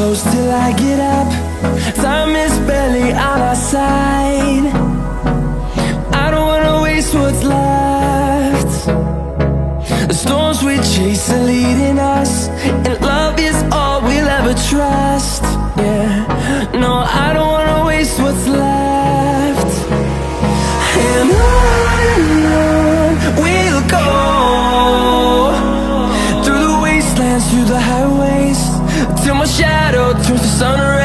close till I get up. Time is barely on our side. I don't wanna waste what's left. The storms we chase are leading us, and love is all we'll ever trust. Yeah, no, I don't wanna waste what's left. And on we'll go, through the wastelands, through the highways, till my shadow turns to sun rays.